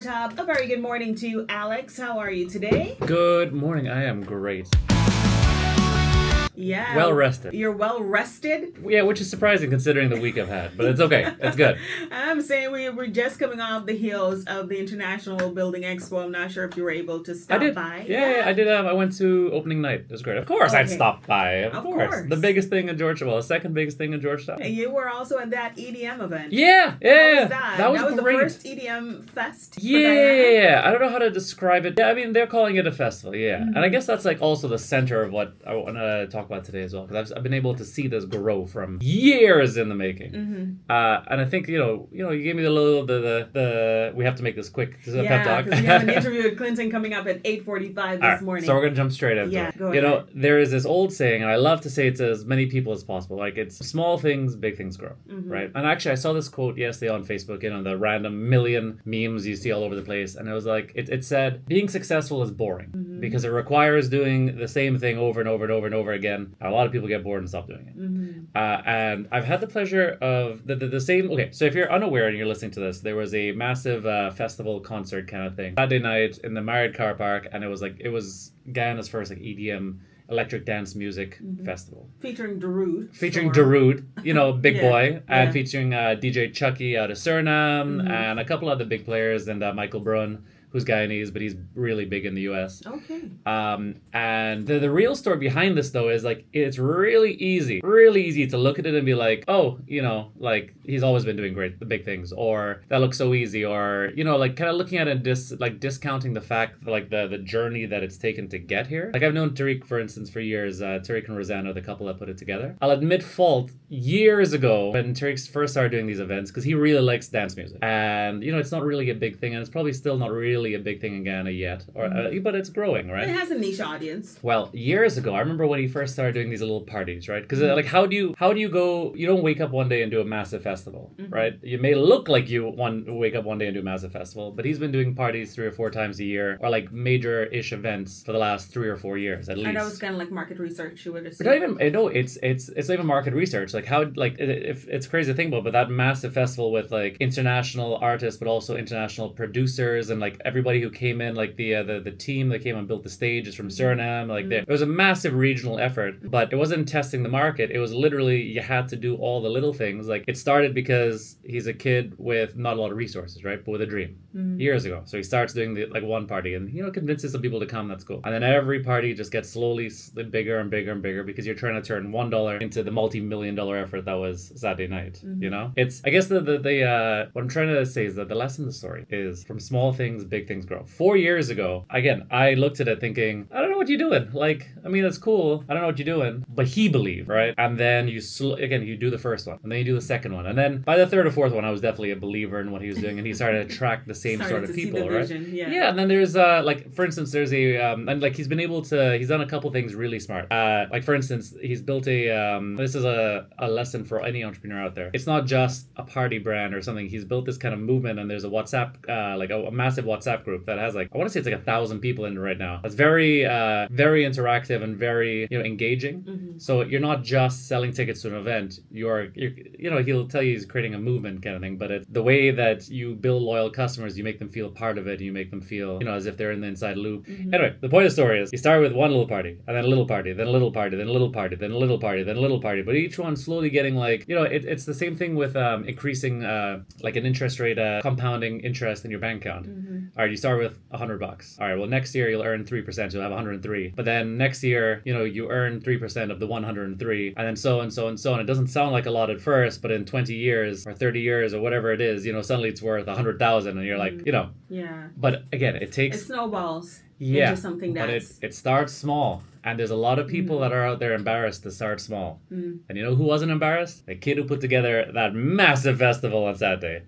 Tub. A very good morning to you, Alex. How are you today? Good morning. I am great. Yeah. Well rested. You're well rested? Yeah, which is surprising considering the week I've had, but it's okay. It's good. I'm saying we're just coming off the heels of the International Building Expo. I'm not sure if you were able to stop I did. by. Yeah, I did. I went to opening night. It was great. Of course, I'd Okay. stop by. Of course. course. The biggest thing in Georgetown. Well, the second biggest thing in Georgetown. And you were also at that EDM event. Yeah. How was that? That was great. The first EDM fest. For Guyana? Yeah, I don't know how to describe it. Yeah, I mean, they're calling it a festival, yeah. And I guess that's like also the center of what I want to talk about today as well, because I've been able to see this grow from years in the making. And I think, you gave me the we have to make this quick. This is a pep Yeah, talk. because we have an interview with Clinton coming up at 8:45 this morning. So we're going to jump straight into Yeah, it. go You know, ahead. there is this old saying, and I love to say it to as many people as possible, like it's small things, big things grow, right? And actually, I saw this quote yesterday on Facebook, the random million memes you see all over the place. And it was like, it said, being successful is boring because it requires doing the same thing over and over and over and over again. A lot of people get bored and stop doing it. And I've had the pleasure of the same. Okay, so if you're unaware and you're listening to this, there was a massive festival concert kind of thing Saturday night in the Marriott car park, and it was Guyana's first EDM electric dance music festival. Featuring Darude. Featuring Storm. Darude, big Yeah, boy, and yeah. featuring DJ Chucky out of Suriname and a couple other big players, and Michael Brun, who's Guyanese, but he's really big in the US. Okay. And the real story behind this, though, is like it's really easy to look at it and be like, oh, like he's always been doing great, the big things, or that looks so easy, or like kind of looking at it and discounting the fact, like the journey that it's taken to get here. Like I've known Tariq, for instance, for years. Tariq and Rosanna, the couple that put it together. I'll admit fault years ago when Tariq first started doing these events because he really likes dance music, and it's not really a big thing, and it's probably still not really a big thing in Ghana yet, but it's growing, right? It has a niche audience. Well, years ago, I remember when he first started doing these little parties, right? Because like, how do you go? You don't wake up one day and do a massive festival, right? You may look like you wake up one day and do a massive festival, but he's been doing parties 3 or 4 times a year, or like major-ish events for the last 3 or 4 years at least. And that was kind of like market research. You would But assume. not even no, it's not even market research. Like how if it's crazy to think about, but that massive festival with like international artists, but also international producers and like everybody who came in, like the team that came and built the stage is from Suriname. Like it was a massive regional effort, but it wasn't testing the market. It was literally you had to do all the little things. Like it started because he's a kid with not a lot of resources, right? But with a dream years ago. So he starts doing one party and convinces some people to come. That's cool. And then every party just gets slowly bigger and bigger and bigger because you're trying to turn $1 into the multi-million-dollar effort that was Saturday night. It's I guess the what I'm trying to say is that the lesson of the story is from small things, big things grow. 4 years ago, again, I looked at it thinking, I don't know what you're doing. Like, I mean, it's cool. I don't know what you're doing. But he believed, right? And then you do the first one. And then you do the second one. And then by the third or fourth one, I was definitely a believer in what he was doing. And he started to attract the same sort of people, right? Yeah. And then there's, for instance, there's and like he's done a couple things really smart. Like, for instance, he's built this is a lesson for any entrepreneur out there. It's not just a party brand or something. He's built this kind of movement, and there's a WhatsApp, a massive WhatsApp group that has I want to say it's like 1,000 people in it right now. It's very, very interactive and very, engaging. So you're not just selling tickets to an event. You're he'll tell you he's creating a movement kind of thing, but it's the way that you build loyal customers, you make them feel part of it, and you make them feel, as if they're in the inside loop. Anyway, the point of the story is you start with one little party, and then a little party, then a little party, then a little party, then a little party, then a little party, but each one slowly getting it's the same thing with increasing like an interest rate, compounding interest in your bank account. All right, you start with $100. All right, well, next year you'll earn 3%, you'll have 103. But then next year, you earn 3% of the 103, and then so and so and so on. It doesn't sound like a lot at first, but in 20 years or 30 years or whatever it is, suddenly it's worth 100,000, and you're like, Yeah. But again, it takes It snowballs yeah, into something but that's... it starts small. And there's a lot of people that are out there embarrassed to start small. And you know who wasn't embarrassed? The kid who put together that massive festival on Saturday.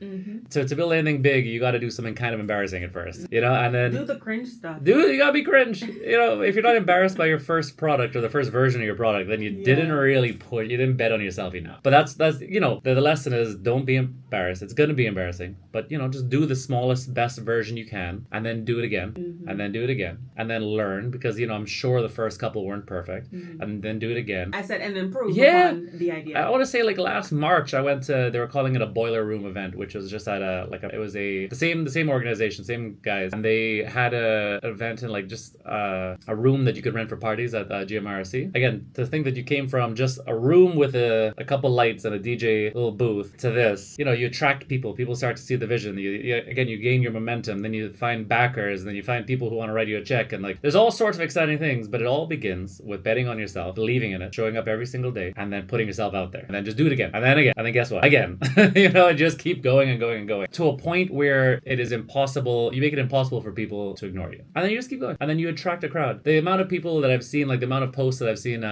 To build anything big, you got to do something kind of embarrassing at first, and then Do the cringe stuff. you gotta be cringe. If you're not embarrassed by your first product or the first version of your product, then you didn't bet on yourself enough. But that's the lesson is don't be embarrassed. It's gonna be embarrassing, but just do the smallest, best version you can, and then do it again, and then do it again, and then learn because I'm sure the first couple couple weren't perfect, and then do it again. I said, and improve Yeah. upon the idea. I want to say like last March I went to, they were calling it a boiler room event, which was just at the same organization, same guys, and they had a event in like just a room that you could rent for parties at GMRC. Again, to think that you came from just a room with a couple lights and a DJ little booth to this, you attract people. People start to see the vision. You gain your momentum. Then you find backers. Then you find people who want to write you a check. And like, there's all sorts of exciting things. But it all begins with betting on yourself, believing in it, showing up every single day, and then putting yourself out there. And then just do it again, and then again, and then guess what? Again, just keep going and going and going to a point where it is impossible. You make it impossible for people to ignore you, and then you just keep going, and then you attract a crowd. The amount of people that I've seen, like the amount of posts that I've seen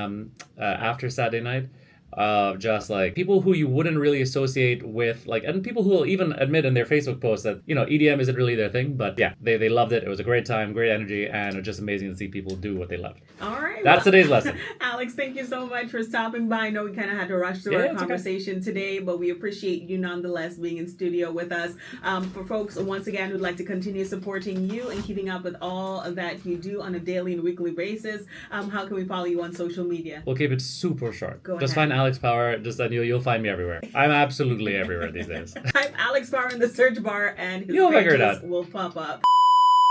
after Saturday night, of just like people who you wouldn't really associate with, like, and people who will even admit in their Facebook posts that EDM isn't really their thing, but yeah, they loved it. It was a great time, great energy, and it was just amazing to see people do what they love. All right, that's today's lesson. Alex, thank you so much for stopping by. I know we kind of had to rush through our conversation today, but we appreciate you nonetheless being in studio with us. For folks once again who'd like to continue supporting you and keeping up with all of that you do on a daily and weekly basis, how can we follow you on social media? We'll keep it super short. Go just ahead. find Alex Power, just then you'll find me everywhere. I'm absolutely everywhere these days. Type Alex Power in the search bar and his You'll figure it pages out. will pop up.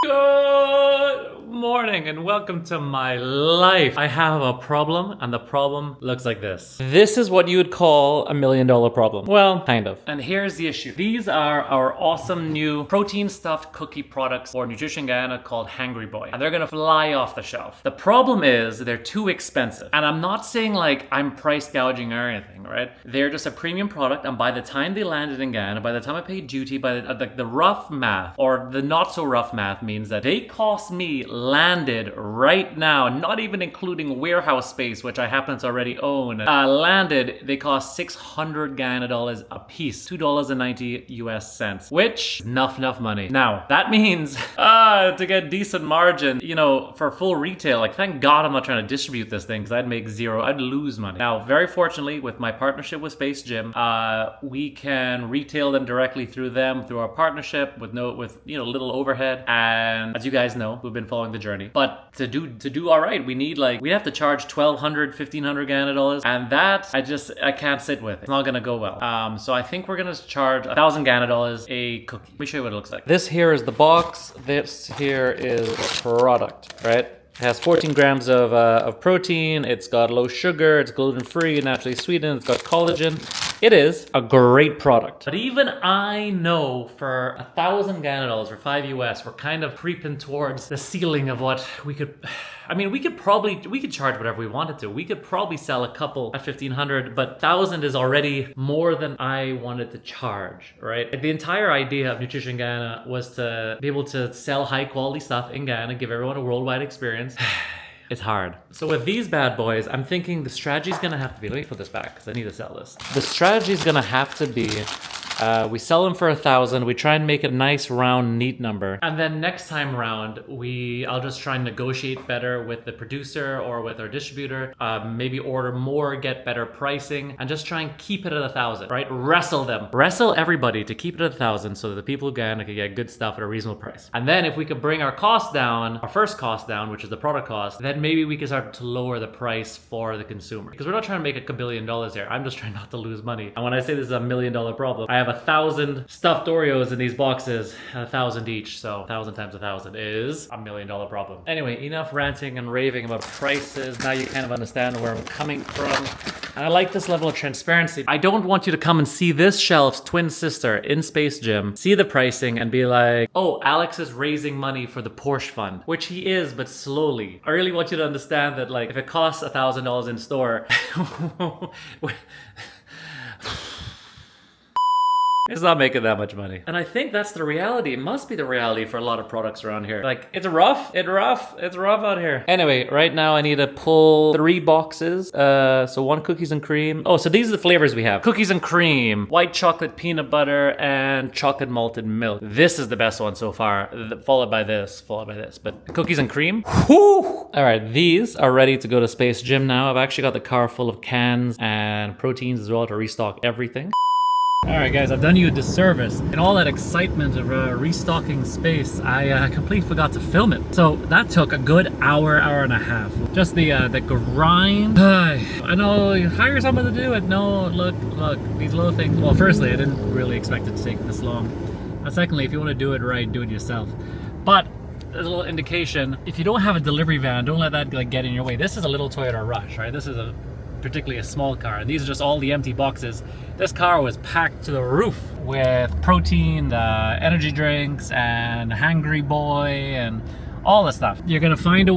Good morning and welcome to my life. I have a problem, and the problem looks like this. This is what you would call $1 million problem. Well, kind of. And here's the issue. These are our awesome new protein stuffed cookie products for Nutrition Guyana called Hangry Boy. And they're gonna fly off the shelf. The problem is they're too expensive. And I'm not saying like I'm price gouging or anything, right? They're just a premium product, and by the time they landed in Guyana, by the time I paid duty, by the rough math, or the not so rough math, means that they cost me landed right now, not even including warehouse space, which I happen to already own, landed, they cost 600 Guyana dollars a piece, $2.90 US cents, which is enough money. Now, that means to get decent margin, for full retail, like thank God I'm not trying to distribute this thing because I'd make zero, I'd lose money. Now, very fortunately, with my partnership with Space Gym, we can retail them directly through them, through our partnership with little overhead. And as you guys know, who've been following the journey, but to do all right, we have to charge 1,200, 1,500 Guyana dollars, and that I can't sit with. It's not gonna go well. So I think we're gonna charge 1,000 Guyana dollars a cookie. Let me show you what it looks like. This here is the box. This here is the product, right? It has 14 grams of protein. It's got low sugar. It's gluten-free, naturally sweetened. It's got collagen. It is a great product. But even I know for 1,000 Guyana dollars or 5 US, we're kind of creeping towards the ceiling of what we could. I mean, we could charge whatever we wanted to. We could probably sell a couple at 1,500, but 1,000 is already more than I wanted to charge, right? The entire idea of Nutrition Guyana was to be able to sell high quality stuff in Guyana, give everyone a worldwide experience. It's hard. So with these bad boys, I'm thinking the strategy is gonna have to be, let me put this back because I need to sell this. The strategy is gonna have to be, we sell them for 1,000, we try and make a nice round neat number, and then next time around I'll just try and negotiate better with the producer or with our distributor, maybe order more, get better pricing, and just try and keep it at 1,000, right? Wrestle everybody to keep it at 1,000 so that the people who can get good stuff at a reasonable price. And then if we could bring our cost down, our first cost down, which is the product cost, then maybe we can start to lower the price for the consumer, because we're not trying to make $1 billion here. I'm just trying not to lose money. And when I say this is $1 million problem, I have 1,000 stuffed Oreos in these boxes, 1,000 each, so 1,000 times 1,000 is $1 million problem. Anyway, enough ranting and raving about prices. Now you kind of understand where I'm coming from. And I like this level of transparency. I don't want you to come and see this shelf's twin sister in Space Gym, see the pricing and be like, oh, Alex is raising money for the Porsche fund, which he is, but slowly. I really want you to understand that, like, if it costs $1,000 in store, it's not making that much money. And I think that's the reality. It must be the reality for a lot of products around here. Like, it's rough out here. Anyway, right now I need to pull 3 boxes. So 1 cookies and cream. Oh, so these are the flavors we have. Cookies and cream, white chocolate peanut butter, and chocolate malted milk. This is the best one so far, followed by this. But cookies and cream, whoo! All right, these are ready to go to Space Gym now. I've actually got the car full of cans and proteins as well to restock everything. Alright guys, I've done you a disservice. In all that excitement of restocking space, I completely forgot to film it. So that took a good hour and a half. Just the grind. I know you hire someone to do it. No, look, these little things. Well, firstly, I didn't really expect it to take this long. And secondly, if you want to do it right, do it yourself. But there's a little indication, if you don't have a delivery van, don't let that like get in your way. This is a little Toyota Rush, right? This is particularly a small car, and these are just all the empty boxes. This car was packed to the roof with protein, energy drinks, and Hangry Boy, and all the stuff. You're gonna find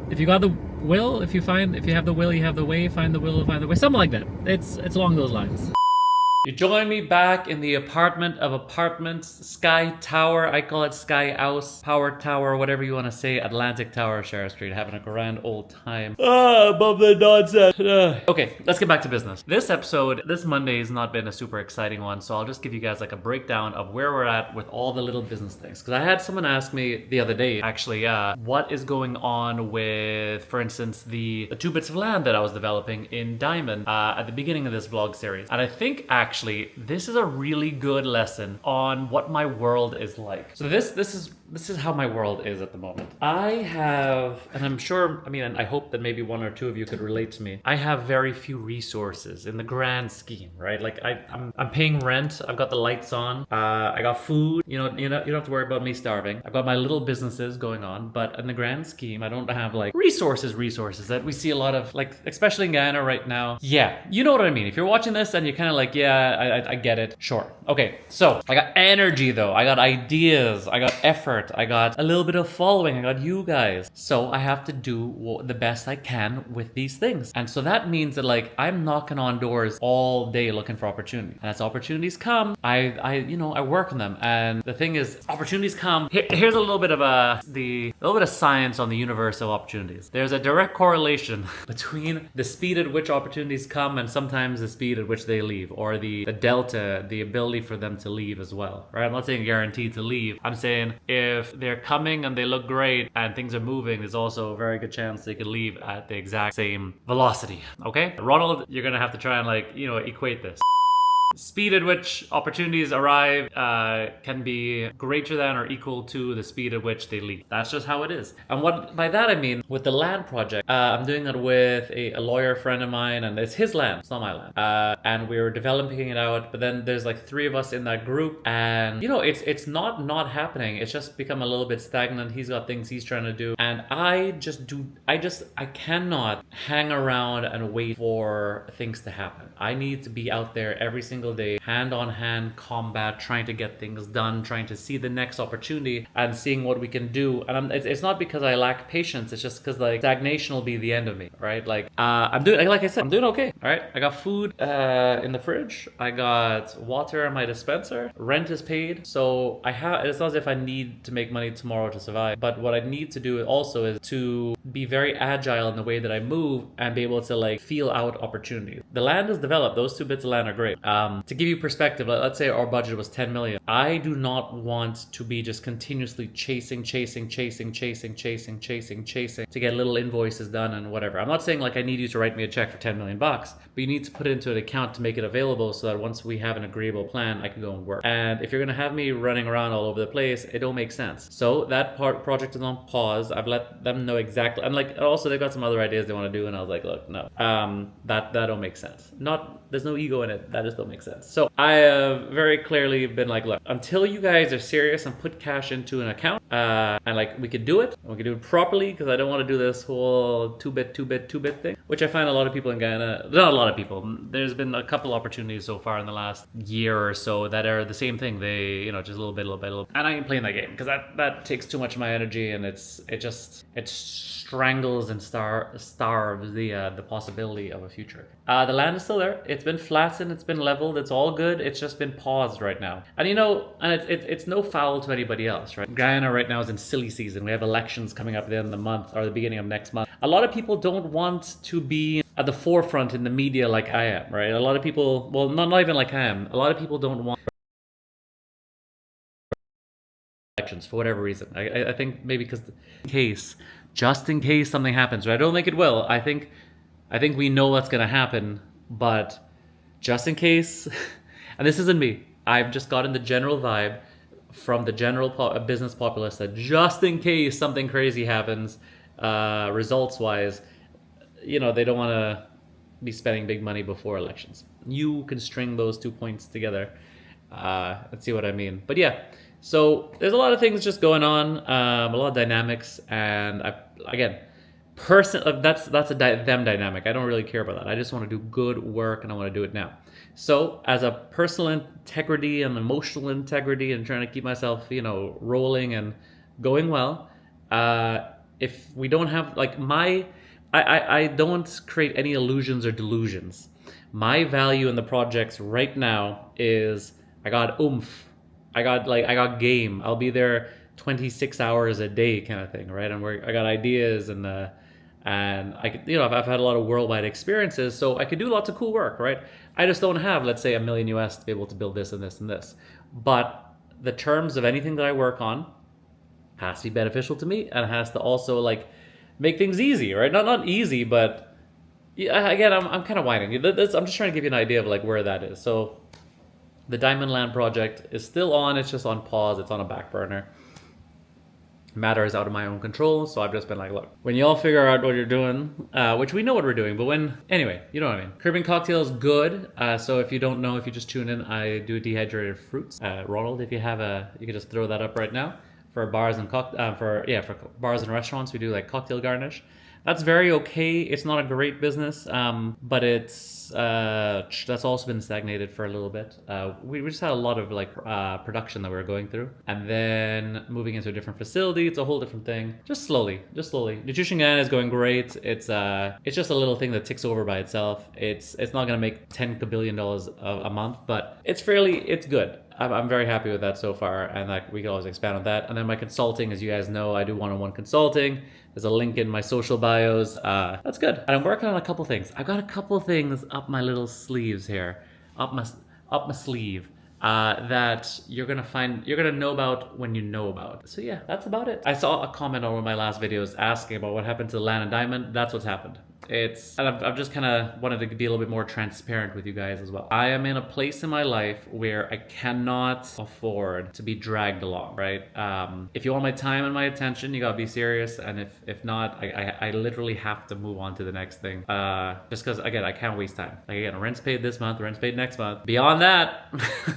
if you got the will, if you have the will, you have the way. Find the will, find the way. Something like that. It's along those lines. You join me back in the apartment of apartments, Sky Tower. I call it Sky House, Power Tower, whatever you want to say. Atlantic Tower, Sheriff Street, having a grand old time. Above the nonsense. Okay, let's get back to business. This episode, this Monday has not been a super exciting one, so I'll just give you guys like a breakdown of where we're at with all the little business things. Because I had someone ask me the other day, actually, what is going on with, for instance, the 2 bits of land that I was developing in Diamond at the beginning of this vlog series. And I think actually this is a really good lesson on what my world is like. So this is how my world is at the moment. I have, and I'm sure, I mean, and I hope that maybe 1 or 2 of you could relate to me. I have very few resources in the grand scheme, right? Like I'm paying rent. I've got the lights on. I got food. You don't have to worry about me starving. I've got my little businesses going on, but in the grand scheme, I don't have like resources that we see a lot of, like especially in Guyana right now. Yeah, you know what I mean. If you're watching this and you're kind of like, yeah, I get it. Sure. Okay, so I got energy though. I got ideas. I got effort. I got a little bit of following. I got you guys. So I have to do the best I can with these things. And so that means that like I'm knocking on doors all day looking for opportunity. And as opportunities come, I work on them. And the thing is, opportunities come. Here's a little bit of science on the universe of opportunities. There's a direct correlation between the speed at which opportunities come and sometimes the speed at which they leave, or the delta, the ability for them to leave as well, right? I'm not saying guaranteed to leave. I'm saying if they're coming and they look great and things are moving, there's also a very good chance they could leave at the exact same velocity, okay? Ronald, you're gonna have to try and equate this. Speed at which opportunities arrive can be greater than or equal to the speed at which they leave. That's just how it is. And what by that I mean, with the land project, I'm doing it with a lawyer friend of mine, and it's his land, it's not my land. And we were developing it out, but then there's like 3 of us in that group, and it's not happening. It's just become a little bit stagnant. He's got things he's trying to do, and I cannot hang around and wait for things to happen. I need to be out there every single day, hand-on-hand combat, trying to get things done, trying to see the next opportunity and seeing what we can do. And it's not because I lack patience, it's just because like stagnation will be the end of me, right? Like I'm doing, like I said, I'm doing okay. All right, I got food in the fridge, I got water in my dispenser, rent is paid, so it's not as if I need to make money tomorrow to survive. But what I need to do also is to be very agile in the way that I move and be able to like feel out opportunities. The land is developed, those 2 bits of land are great. To give you perspective, let's say our budget was 10 million. I do not want to be just continuously chasing to get little invoices done and whatever. I'm not saying like I need you to write me a check for 10 million bucks, but you need to put it into an account to make it available so that once we have an agreeable plan, I can go and work. And if you're gonna have me running around all over the place, it don't make sense. So that project is on pause. I've let them know exactly, and like also they got some other ideas they want to do, and I was like, look, no, that don't make sense. There's no ego in it. That just don't make sense. So I have very clearly been like, look, until you guys are serious and put cash into an account, and like we could do it, and we could do it properly, because I don't want to do this whole 2-bit thing, which I find a lot of people in Guyana, not a lot of people, there's been a couple opportunities so far in the last year or so that are the same thing. They, just a little bit, and I ain't playing that game because that takes too much of my energy, and it strangles and starves the possibility of a future. The land is still there. It's been flattened. It's been leveled. It's all good. It's just been paused right now. And it's no foul to anybody else, right? Guyana right now is in silly season. We have elections coming up at the end of the month or the beginning of next month. A lot of people don't want to be at the forefront in the media like I am, right? A lot of people, well, not even like I am. A lot of people don't want elections for whatever reason. I think maybe because just in case something happens, right? I don't think it will. I think we know what's going to happen, but just in case, And this isn't me. I've just gotten the general vibe from the general business populace that just in case something crazy happens, results-wise, they don't want to be spending big money before elections. You can string those 2 points together. Let's see what I mean. But yeah, so there's a lot of things just going on, a lot of dynamics, and that's them dynamic. I don't really care about that. I just want to do good work, and I want to do it now. So as a personal integrity and emotional integrity, and trying to keep myself, rolling and going well, if we don't have I don't create any illusions or delusions. My value in the projects right now is I got oomph. I got game. I'll be there 26 hours a day kind of thing, right? And I got ideas and I I've had a lot of worldwide experiences, so I could do lots of cool work, right? I just don't have, let's say, $1 million US to be able to build this and this and this. But the terms of anything that I work on has to be beneficial to me, and has to also make things easy, right? Not easy, but yeah, again, I'm kind of whining. I'm just trying to give you an idea of where that is. So the Diamond Land project is still on. It's just on pause. It's on a back burner. Matter is out of my own control. So I've just been look, when y'all figure out what you're doing, which we know what we're doing, but anyway, you know what I mean. Caribbean Cocktail is good. So if you don't know, if you just tune in, I do dehydrated fruits. Ronald, if you you can just throw that up right now. For bars and for bars and restaurants, we do cocktail garnish. That's very okay. It's not a great business, but that's also been stagnated for a little bit. We just had a lot of production that we were going through, and then moving into a different facility. It's a whole different thing. Just slowly. Nutrition Ghana is going great. It's just a little thing that ticks over by itself. It's not gonna make $10 billion a month, but it's good. I'm very happy with that so far, and we can always expand on that. And then my consulting, as you guys know, I do one-on-one consulting. There's a link in my social bios. That's good. And I'm working on a couple things. I've got a couple things up my little sleeves here, up my sleeve, that you're gonna know about when you know about. So yeah, that's about it. I saw a comment on one of my last videos asking about what happened to the Land and Diamond. That's what's happened. I've just kind of wanted to be a little bit more transparent with you guys as well. I am in a place in my life where I cannot afford to be dragged along, right? If you want my time and my attention, you gotta be serious, and if not, I literally have to move on to the next thing. Just because, again, I can't waste time. Rent's paid this month, rent's paid next month. Beyond that,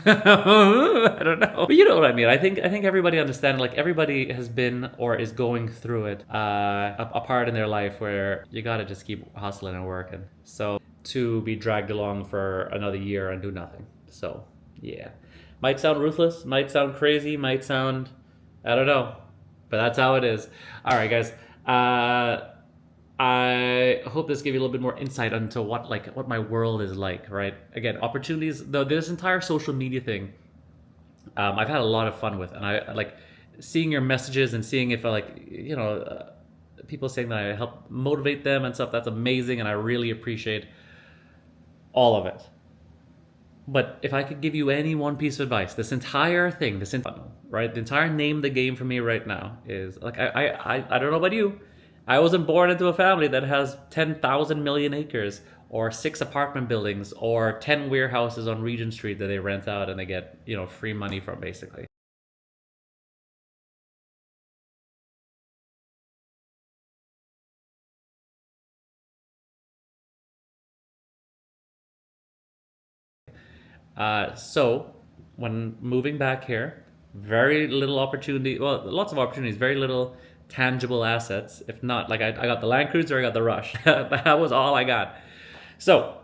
I don't know. But you know what I mean. I think everybody understands. Everybody has been or is going through it, a part in their life where you gotta just keep hustling and working. So to be dragged along for another year and do nothing. So yeah, might sound ruthless, might sound crazy, might sound, I don't know, but that's how it is. All right, guys. I hope this gave you a little bit more insight into what my world is like, right? Again, opportunities, though, this entire social media thing, I've had a lot of fun with, and I seeing your messages and seeing if people saying that I help motivate them and stuff. That's amazing, and I really appreciate all of it. But if I could give you any one piece of advice, this entire thing, right? The entire name of the game for me right now is I don't know about you. I wasn't born into a family that has 10,000 million acres or 6 apartment buildings or 10 warehouses on Regent Street that they rent out and they get, free money from, basically. So when moving back here, very little opportunity, well, lots of opportunities, very little tangible assets. If not, I got the Land Cruiser, I got the Rush. That was all I got. So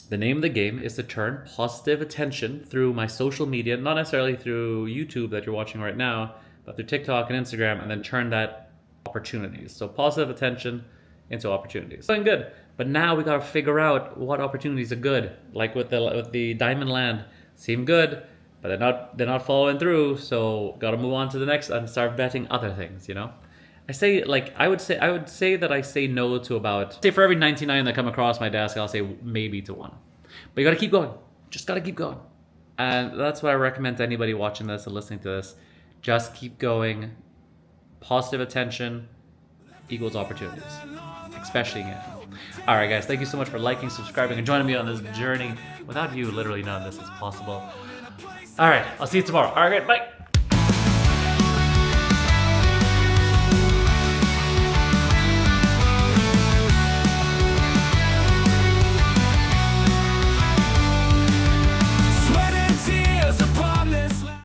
the name of the game is to turn positive attention through my social media, not necessarily through YouTube that you're watching right now, but through TikTok and Instagram, and then turn that opportunities. So positive attention into opportunities. Going good. But now we gotta figure out what opportunities are good. Like with the Diamond Land, seem good, but they're not following through. So gotta move on to the next and start vetting other things. I would say that I say no to about, say for every 99 that come across my desk, I'll say maybe to 1. But you gotta keep going. Just gotta keep going. And that's what I recommend to anybody watching this and listening to this. Just keep going. Positive attention equals opportunities, especially again. All right, guys, thank you so much for liking, subscribing, and joining me on this journey. Without you, literally none of this is possible. All right, I'll see you tomorrow. All right, bye.